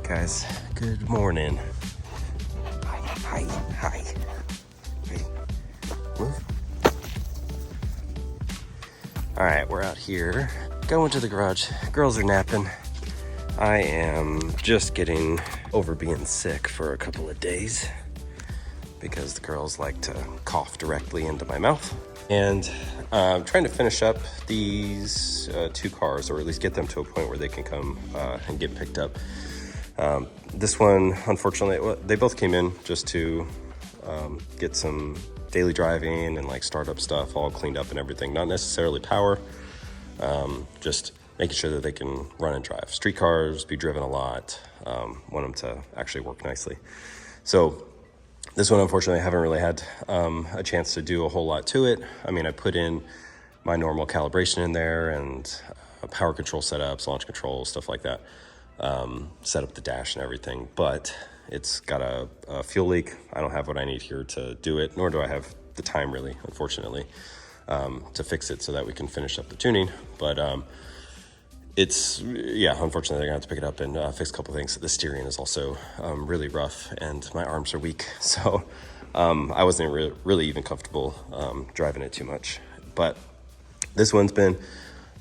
guys, good morning. Hi. Hey, move. All right, we're out here going to the garage. Girls are napping. I am just getting over being sick for a couple of days because the girls like to cough directly into my mouth. And I'm trying to finish up these two cars, or at least get them to a point where they can come and get picked up. This one, unfortunately, they both came in just to get some daily driving and like startup stuff all cleaned up and everything. Not necessarily power, just making sure that they can run and drive. Street cars, be driven a lot, want them to actually work nicely. So this one, unfortunately, I haven't really had a chance to do a whole lot to it. I mean, I put in my normal calibration in there and power control setups, launch control, stuff like that. Set up the dash and everything, but it's got a fuel leak. I don't have what I need here to do it, nor do I have the time really, unfortunately, to fix it so that we can finish up the tuning. But unfortunately, they're gonna have to pick it up and fix a couple things. The steering is also really rough, and my arms are weak, so I wasn't really even comfortable driving it too much. But this one's been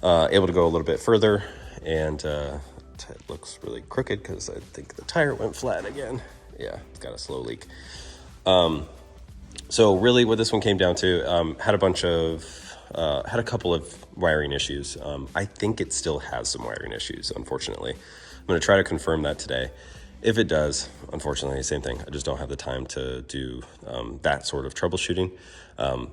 able to go a little bit further, and it looks really crooked because I think the tire went flat again. Yeah, it's got a slow leak. So really what this one came down to, had a couple of wiring issues. I think it still has some wiring issues, unfortunately. I'm going to try to confirm that today. If it does, unfortunately, same thing. I just don't have the time to do that sort of troubleshooting.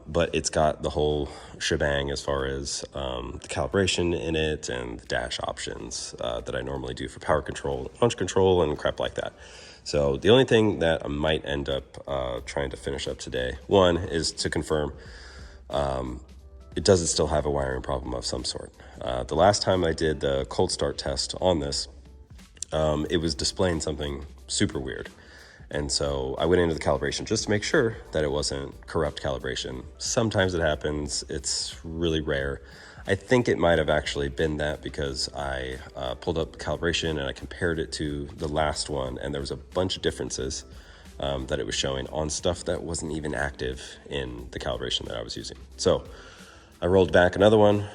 But it's got the whole shebang as far as the calibration in it and the dash options that I normally do for power control, launch control, and crap like that. So the only thing that I might end up trying to finish up today, one, is to confirm it still have a wiring problem of some sort. The last time I did the cold start test on this, it was displaying something super weird. And so I went into the calibration just to make sure that it wasn't corrupt calibration. Sometimes it happens. It's really rare. I think it might have actually been that because I pulled up the calibration and I compared it to the last one, and there was a bunch of differences that it was showing on stuff that wasn't even active in the calibration that I was using. So I rolled back another one,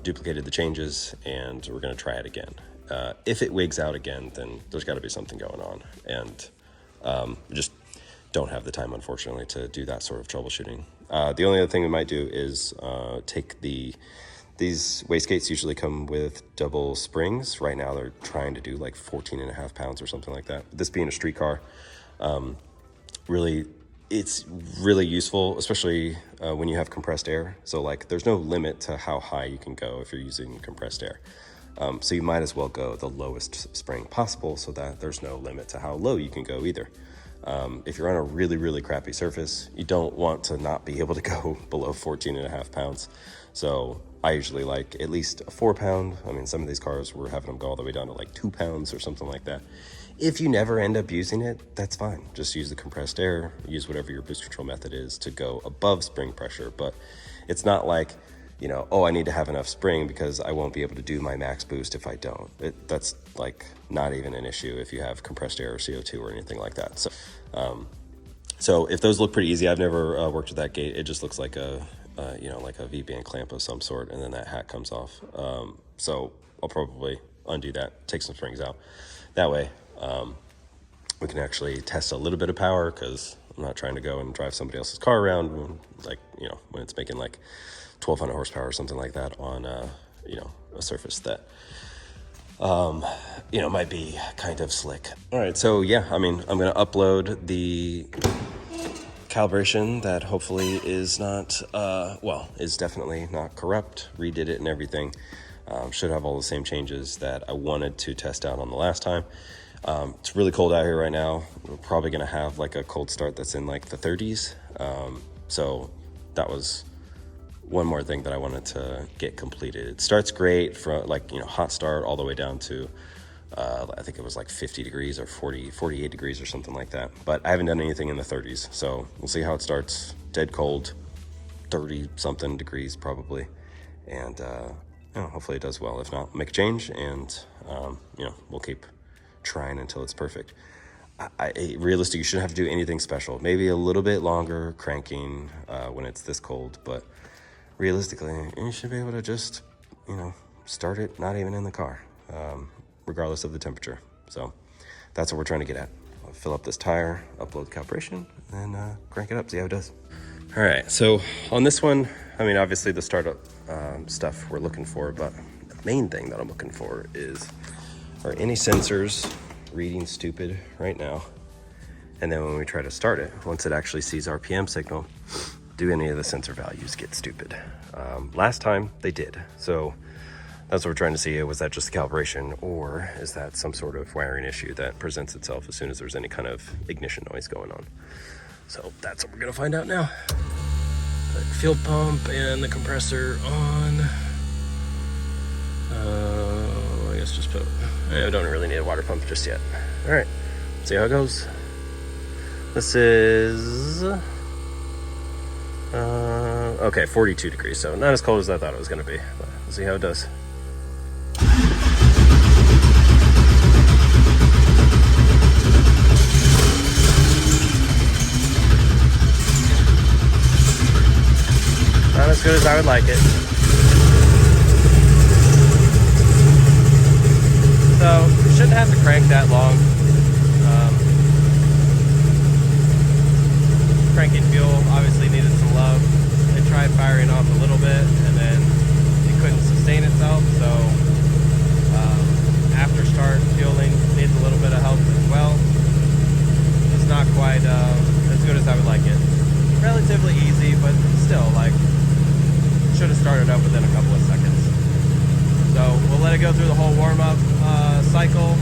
duplicated the changes, and we're going to try it again. If it wigs out again, then there's got to be something going on, and just don't have the time, unfortunately, to do that sort of troubleshooting. The only other thing we might do is take these wastegates usually come with double springs. Right now they're trying to do like 14.5 pounds or something like that. This being a street car, it's really useful, especially when you have compressed air. So like there's no limit to how high you can go if you're using compressed air. So you might as well go the lowest spring possible so that there's no limit to how low you can go either. If you're on a really crappy surface, you don't want to not be able to go below 14.5 pounds. So I usually like at least a 4 pound. I mean, some of these cars, we're having them go all the way down to like 2 pounds or something like that. If you never end up using it, that's fine. Just use the compressed air, use whatever your boost control method is to go above spring pressure. But it's not like, I need to have enough spring because I won't be able to do my max boost if I don't. That's like not even an issue if you have compressed air or CO2 or anything like that. So if those look pretty easy, I've never worked with that gate. It just looks like like a V-band clamp of some sort, and then that hat comes off. So I'll probably undo that, take some springs out. That way, we can actually test a little bit of power, because I'm not trying to go and drive somebody else's car around when it's making like 1,200 horsepower or something like that on a surface that might be kind of slick. All right, so yeah, I'm gonna upload the calibration that hopefully is not is definitely not corrupt. Redid it and everything. Should have all the same changes that I wanted to test out on the last time. It's really cold out here right now. We're probably gonna have like a cold start that's in like the 30s. So that was one more thing that I wanted to get completed. It starts great from hot start all the way down to I think it was like 50 degrees or 48 degrees or something like that. But I haven't done anything in the 30s, so we'll see how it starts. Dead cold, 30 something degrees probably, and hopefully it does well. If not, make a change, and we'll keep trying until it's perfect. Realistically, you shouldn't have to do anything special. Maybe a little bit longer cranking when it's this cold, but realistically, you should be able to just, start it not even in the car, regardless of the temperature. So that's what we're trying to get at. I'll fill up this tire, upload the calibration, and then crank it up, see how it does. All right, so on this one, obviously the startup stuff we're looking for, but the main thing that I'm looking for are any sensors reading stupid right now? And then when we try to start it, once it actually sees RPM signal, do any of the sensor values get stupid? Last time they did. So that's what we're trying to see. Was that just the calibration, or is that some sort of wiring issue that presents itself as soon as there's any kind of ignition noise going on? So that's what we're gonna find out now. Put fuel pump and the compressor on. I guess just I don't really need a water pump just yet. All right, see how it goes. This is, okay, 42 degrees, so not as cold as I thought it was gonna be, but we'll see how it does. Not as good as I would like it. So, you shouldn't have to crank that long. Cranking fuel obviously needed some love. It tried firing off a little bit and then it couldn't sustain itself, so after start fueling needs a little bit of help as well. It's not quite as good as I would like it. Relatively easy, but still, should have started up within a couple of seconds. So we'll let it go through the whole warm-up cycle,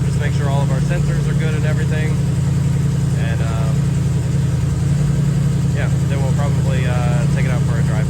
just make sure all of our sensors are good and everything, and yeah, then we'll probably take it out for a drive.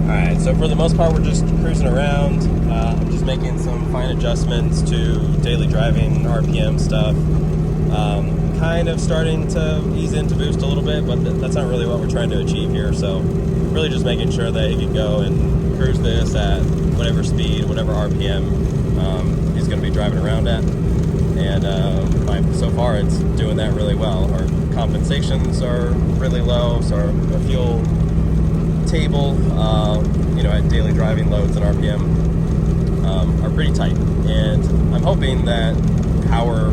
Alright, so for the most part we're just cruising around. I'm just making some fine adjustments to daily driving, RPM stuff. Kind of starting to ease into boost a little bit, but that's not really what we're trying to achieve here. So really just making sure that he can go and cruise this at whatever speed, whatever RPM he's going to be driving around at. And so far it's doing that really well. Our compensations are really low, so our fuel table, at daily driving loads and RPM are pretty tight. And I'm hoping that how we're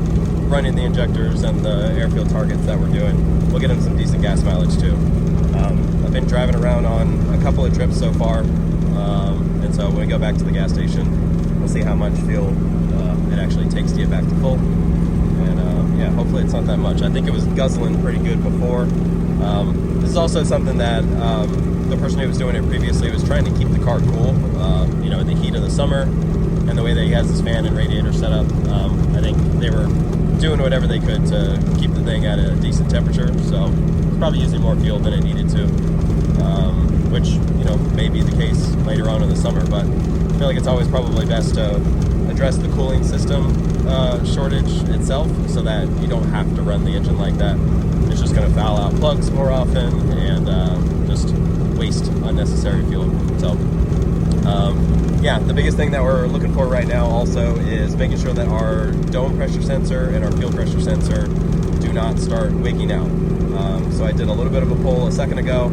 running the injectors and the airfield targets that we're doing, we'll get them some decent gas mileage too. I've been driving around on a couple of trips so far, and so when we go back to the gas station, we'll see how much fuel it actually takes to get back to full. And yeah, hopefully it's not that much. I think it was guzzling pretty good before. This is also something that the person who was doing it previously was trying to keep the car cool, in the heat of the summer, and the way that he has his fan and radiator set up. I think they were doing whatever they could to keep the thing at a decent temperature, so it's probably using more fuel than it needed to, which may be the case later on in the summer, but I feel like it's always probably best to address the cooling system shortage itself, so that you don't have to run the engine like that. It's just going to foul out plugs more often and just waste unnecessary fuel. So yeah, the biggest thing that we're looking for right now also is making sure that our dome pressure sensor and our fuel pressure sensor do not start waking out. So I did a little bit of a pull a second ago,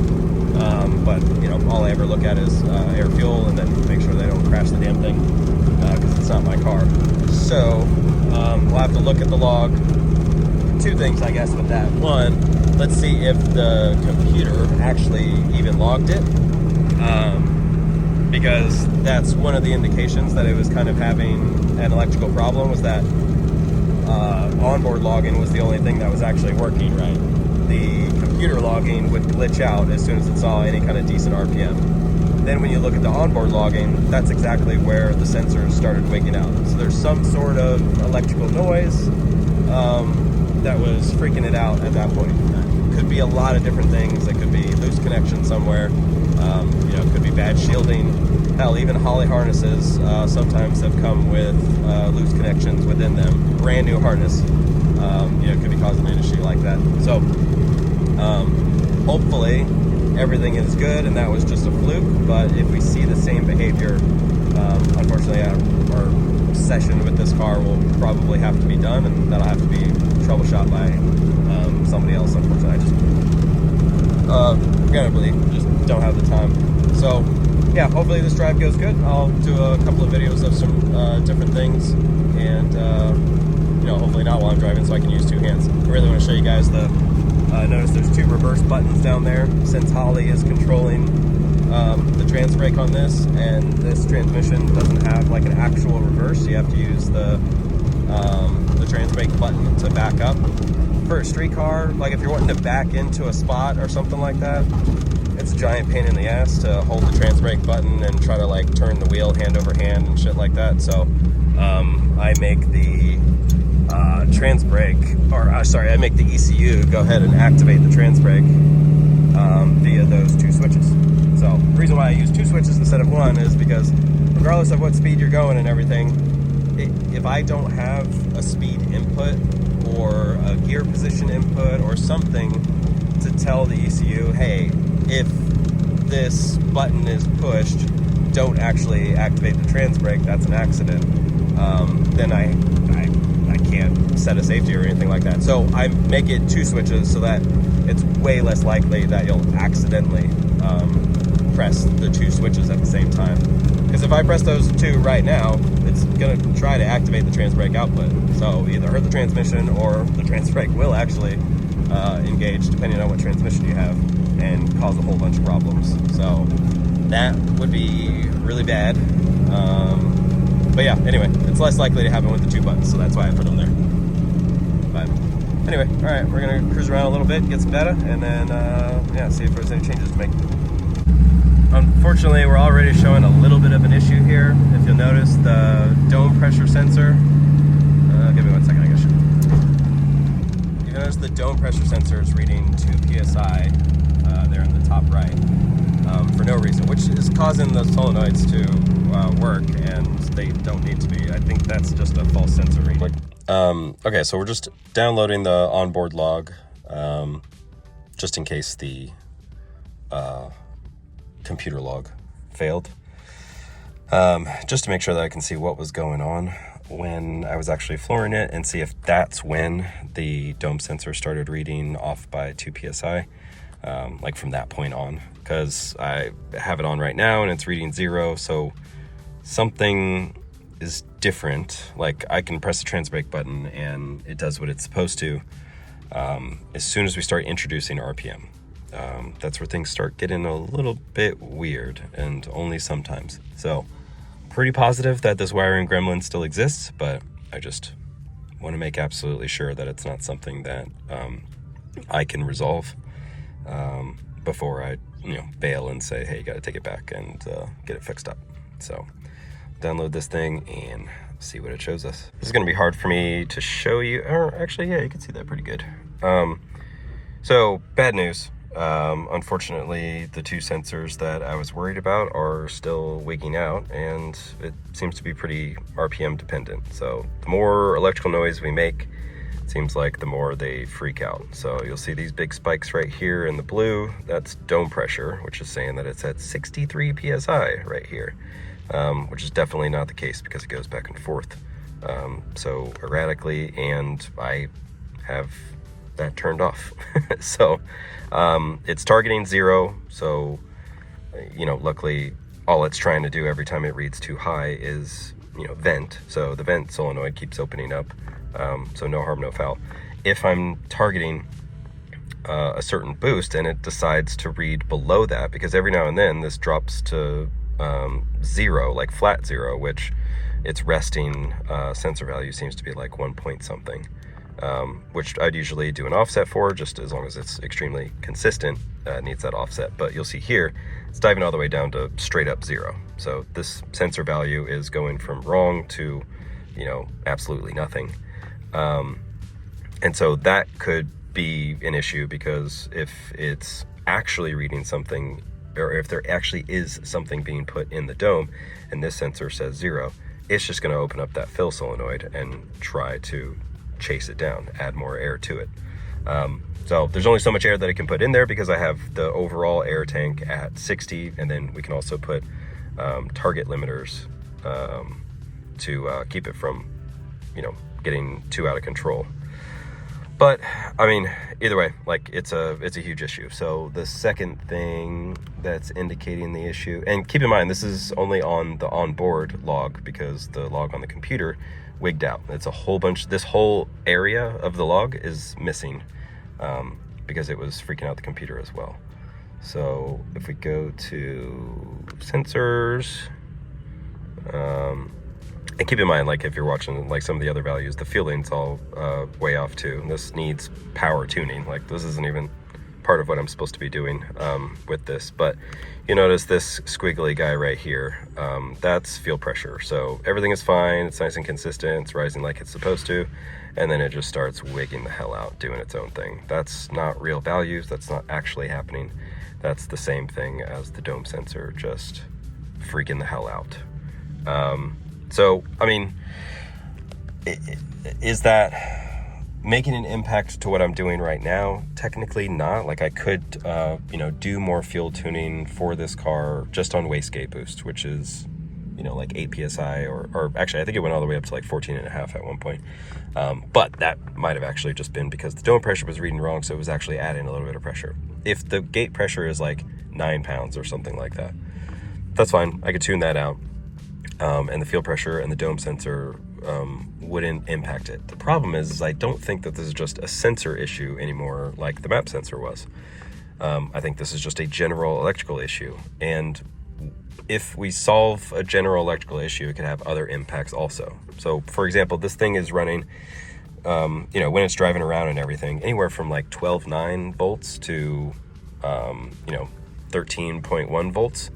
but all I ever look at is air fuel, and then make sure they don't crash the damn thing, because it's not my car. So we'll have to look at the log. Two things, I guess, with that. One, let's see if the computer actually even logged it. Because that's one of the indications that it was kind of having an electrical problem, was that onboard logging was the only thing that was actually working right. The computer logging would glitch out as soon as it saw any kind of decent RPM. Then when you look at the onboard logging, that's exactly where the sensors started waking out. So there's some sort of electrical noise that was freaking it out at that point. It could be a lot of different things. It could be loose connection somewhere. It could be bad shielding. Hell, even Holly harnesses sometimes have come with loose connections within them. Brand new harness, could be causing an issue like that. So hopefully everything is good and that was just a fluke. But if we see the same behavior, unfortunately our session with this car will probably have to be done, and that'll have to be troubleshot by somebody else. Unfortunately, I just regrettably just don't have the time. So yeah, hopefully this drive goes good. I'll do a couple of videos of some different things, and hopefully not while I'm driving, so I can use two hands. I really want to show you guys the notice there's two reverse buttons down there. Since Holly is controlling the trans brake on this, and this transmission doesn't have like an actual reverse, you have to use the trans brake button to back up. For a street car, like if you're wanting to back into a spot or something like that, it's a giant pain in the ass to hold the trans brake button and try to like turn the wheel hand over hand and shit like that. So I make the trans brake, I make the ECU go ahead and activate the trans brake via those two switches. So the reason why I use two switches instead of one is because regardless of what speed you're going and everything, if I don't have a speed input or a gear position input or something to tell the ECU, hey, if this button is pushed, don't actually activate the trans brake, that's an accident, then I can't set a safety or anything like that. So I make it two switches so that it's way less likely that you'll accidentally press the two switches at the same time. Because if I press those two right now, it's going to try to activate the trans brake output. So either hurt the transmission or the trans brake will actually engage, depending on what transmission you have, and cause a whole bunch of problems. So that would be really bad. But yeah, anyway, it's less likely to happen with the two buttons, so that's why I put them there. But anyway, all right, we're gonna cruise around a little bit, get some data, and then see if there's any changes to make. Unfortunately, we're already showing a little bit of an issue here. If you'll notice, the dome pressure sensor, give me 1 second, I guess. You notice the dome pressure sensor is reading 2 psi there in the top right for no reason, which is causing the solenoids to work, and they don't need to be. I think that's just a false sensor reading. Okay, so we're just downloading the onboard log, just in case the computer log failed, just to make sure that I can see what was going on when I was actually flooring it, and see if that's when the dome sensor started reading off by 2 psi, like from that point on, because I have it on right now and it's reading 0, so something is different. Like I can press the trans brake button and it does what it's supposed to. As soon as we start introducing RPM, that's where things start getting a little bit weird, and only sometimes. So pretty positive that this wiring gremlin still exists, but I just want to make absolutely sure that it's not something that I can resolve before I bail and say, hey, you got to take it back and get it fixed up. So download this thing and see what it shows us. This is going to be hard for me to show you, or actually, yeah, you can see that pretty good. So bad news. Unfortunately, the two sensors that I was worried about are still wigging out, and it seems to be pretty RPM dependent. So the more electrical noise we make, it seems like the more they freak out. So you'll see these big spikes right here in the blue. That's dome pressure, which is saying that it's at 63 psi right here, which is definitely not the case because it goes back and forth so erratically, and I have that turned off. So it's targeting 0, so luckily all it's trying to do every time it reads too high is vent, so the vent solenoid keeps opening up, so no harm no foul. If I'm targeting a certain boost and it decides to read below that, because every now and then this drops to 0, like flat 0, which its resting sensor value seems to be like 1 point something, which I'd usually do an offset for, just as long as it's extremely consistent. It needs that offset, but you'll see here it's diving all the way down to straight up 0. So this sensor value is going from wrong to absolutely nothing, and so that could be an issue, because if it's actually reading something or if there actually is something being put in the dome and this sensor says 0, it's just going to open up that fill solenoid and try to chase it down, add more air to it. So there's only so much air that it can put in there because I have the overall air tank at 60, and then we can also put target limiters to keep it from, getting too out of control. But I mean, either way, like it's a huge issue. So the second thing that's indicating the issue, and keep in mind this is only on the onboard log because the log on the computer wigged out. It's a whole bunch. This whole area of the log is missing because it was freaking out the computer as well. So if we go to sensors, and keep in mind, like if you're watching like some of the other values, the fielding's all way off too. And this needs power tuning. Like this isn't even part of what I'm supposed to be doing with this. But you notice this squiggly guy right here, that's field pressure. So everything is fine, it's nice and consistent, it's rising like it's supposed to, and then it just starts wigging the hell out, doing its own thing. That's not real values, that's not actually happening. That's the same thing as the dome sensor, just freaking the hell out. So, I mean, is that making an impact to what I'm doing right now? Technically not. Like I could, do more fuel tuning for this car just on wastegate boost, which is, like 8 PSI or actually I think it went all the way up to like 14.5 at one point. But that might have actually just been because the dome pressure was reading wrong. So it was actually adding a little bit of pressure. If the gate pressure is like 9 pounds or something like that, that's fine. I could tune that out. And the field pressure and the dome sensor wouldn't impact it. The problem is I don't think that this is just a sensor issue anymore like the map sensor was. I think this is just a general electrical issue. And if we solve a general electrical issue, it could have other impacts also. So, for example, this thing is running, when it's driving around and everything, anywhere from like 12.9 volts to, 13.1 volts,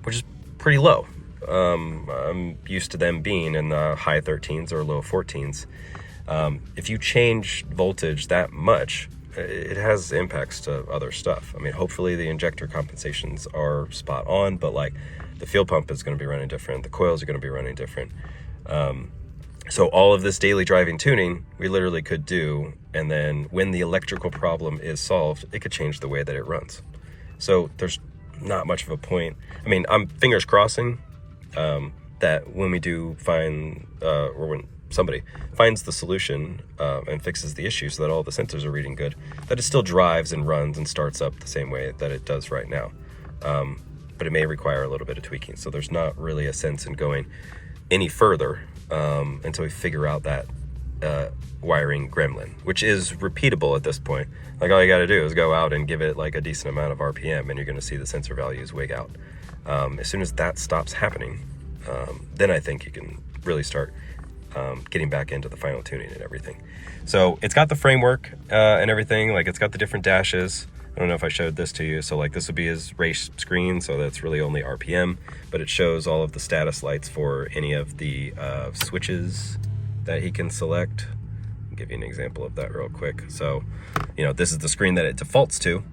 which is pretty low. I'm used to them being in the high 13s or low 14s. If you change voltage that much, it has impacts to other stuff. I mean, hopefully the injector compensations are spot on, but like the fuel pump is going to be running different. The coils are going to be running different. So all of this daily driving tuning, we literally could do. And then when the electrical problem is solved, it could change the way that it runs. So there's not much of a point. I mean, I'm fingers crossing that when we do find, or when somebody finds the solution and fixes the issue so that all the sensors are reading good, that it still drives and runs and starts up the same way that it does right now. But it may require a little bit of tweaking. So there's not really a sense in going any further until we figure out that wiring gremlin, which is repeatable at this point. Like all you got to do is go out and give it like a decent amount of RPM and you're going to see the sensor values wig out. As soon as that stops happening, then I think you can really start getting back into the final tuning and everything. So it's got the framework and everything. Like it's got the different dashes. I don't know if I showed this to you. So like this would be his race screen. So that's really only RPM, but it shows all of the status lights for any of the switches that he can select. I'll give you an example of that real quick. So, this is the screen that it defaults to.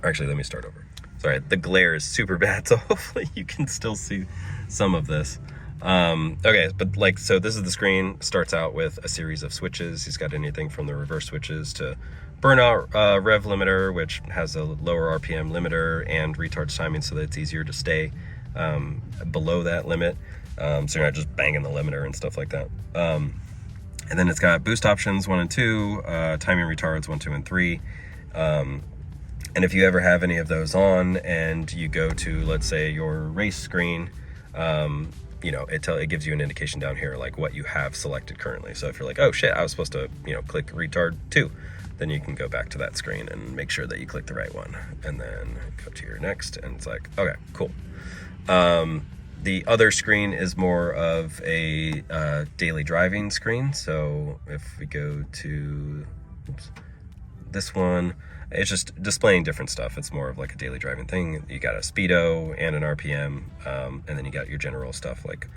Or actually, let me start over. Sorry, the glare is super bad, so hopefully you can still see some of this. Okay, but so this is the screen. Starts out with a series of switches. He's got anything from the reverse switches to burnout rev limiter, which has a lower RPM limiter and retards timing so that it's easier to stay below that limit. So you're not just banging the limiter and stuff like that. And then it's got boost options 1 and 2, timing retards 1, 2, and 3. And if you ever have any of those on and you go to, let's say, your race screen, it gives you an indication down here, like what you have selected currently. So if you're like, oh shit, I was supposed to, click retard 2, then you can go back to that screen and make sure that you click the right one. And then go to your next, and it's like, okay, cool. The other screen is more of a daily driving screen. So if we go to this one, it's just displaying different stuff. It's more of like a daily driving thing. You got a speedo and an RPM, and then you got your general stuff like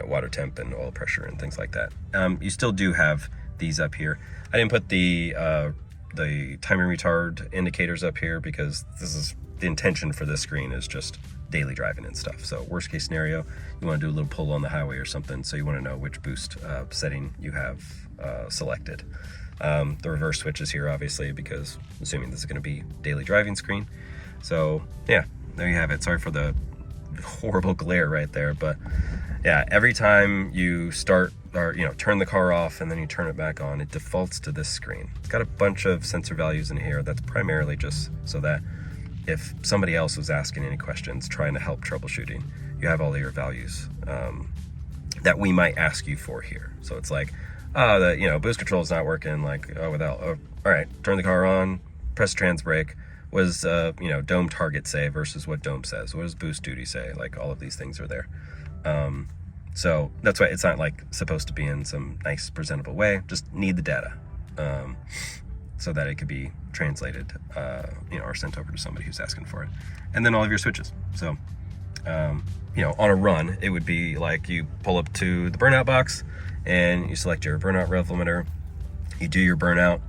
water temp and oil pressure and things like that. You still do have these up here. I didn't put the the timing retard indicators up here, because this is the intention for this screen is just daily driving and stuff. So worst case scenario, you want to do a little pull on the highway or something, so you want to know which boost setting you have selected. The reverse switch is here, obviously, because assuming this is going to be daily driving screen. So yeah, there you have it. Sorry for the horrible glare right there, but yeah, every time you start or turn the car off and then you turn it back on, it defaults to this screen. It's got a bunch of sensor values in here. That's primarily just so that if somebody else was asking any questions, trying to help troubleshooting, you have all of your values that we might ask you for here. So it's like, the boost control is not working. Like, all right, turn the car on, press trans brake. What does dome target say versus what dome says? What does boost duty say? Like, all of these things are there. So that's why it's not like supposed to be in some nice presentable way. Just need the data so that it could be translated, or sent over to somebody who's asking for it. And then all of your switches. So, on a run, it would be like you pull up to the burnout box and you select your burnout rev limiter. You do your burnout.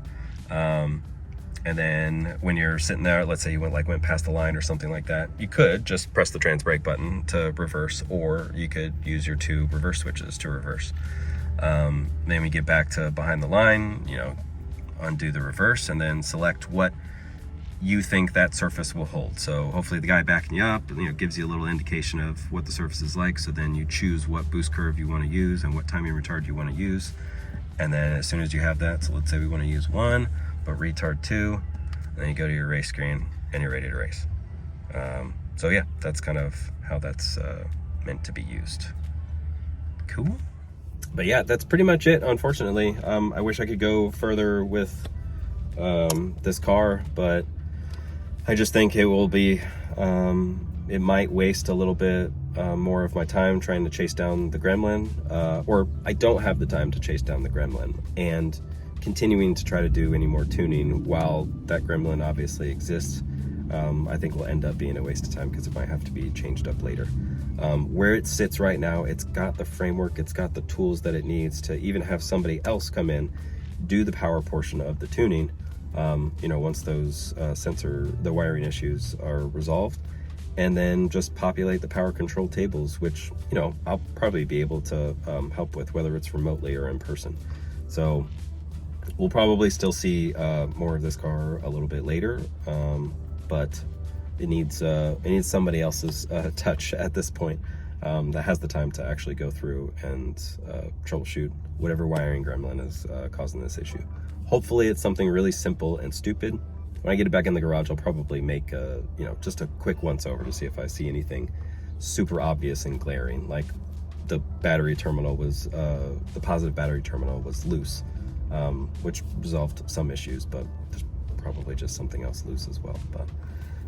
And then when you're sitting there, let's say you went past the line or something like that, you could just press the trans brake button to reverse, or you could use your 2 reverse switches to reverse. Then when you get back to behind the line, undo the reverse and then select what you think that surface will hold. So hopefully the guy backing you up, gives you a little indication of what the surface is like. So then you choose what boost curve you want to use and what timing retard you want to use. And then as soon as you have that, so let's say we want to use 1, but retard 2, and then you go to your race screen and you're ready to race. So yeah, that's kind of how that's meant to be used. Cool. But yeah, that's pretty much it, unfortunately. I wish I could go further with this car, but I just think it will be, it might waste a little bit more of my time trying to chase down the gremlin, or I don't have the time to chase down the gremlin, and continuing to try to do any more tuning while that gremlin obviously exists, I think will end up being a waste of time because it might have to be changed up later. Where it sits right now, it's got the framework, it's got the tools that it needs to even have somebody else come in, do the power portion of the tuning, once those the wiring issues are resolved, and then just populate the power control tables, which, I'll probably be able to help with, whether it's remotely or in person. So we'll probably still see more of this car a little bit later, but it needs somebody else's touch at this point that has the time to actually go through and troubleshoot whatever wiring gremlin is causing this issue. Hopefully it's something really simple and stupid. When I get it back in the garage, I'll probably make just a quick once over to see if I see anything super obvious and glaring, like the battery terminal was the positive battery terminal was loose, which resolved some issues, but there's probably just something else loose as well. But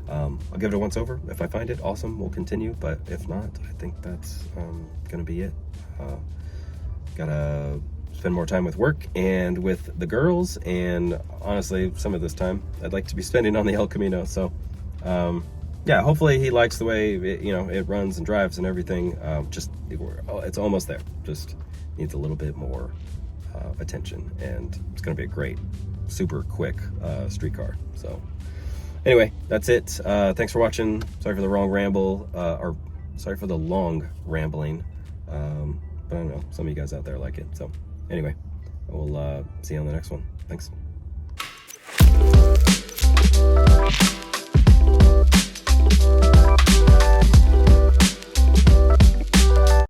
I'll give it a once over. If I find it, awesome, we'll continue. But if not, I think that's gonna be it. Gotta spend more time with work and with the girls, and honestly, some of this time I'd like to be spending on the El Camino. So yeah, hopefully he likes the way it runs and drives and everything. It's almost there, just needs a little bit more attention, and it's going to be a great, super quick street car. So anyway, that's it. Thanks for watching. Sorry for the wrong ramble, or sorry for the long rambling, but I don't know, some of you guys out there like it. So anyway, I will see you on the next one. Thanks.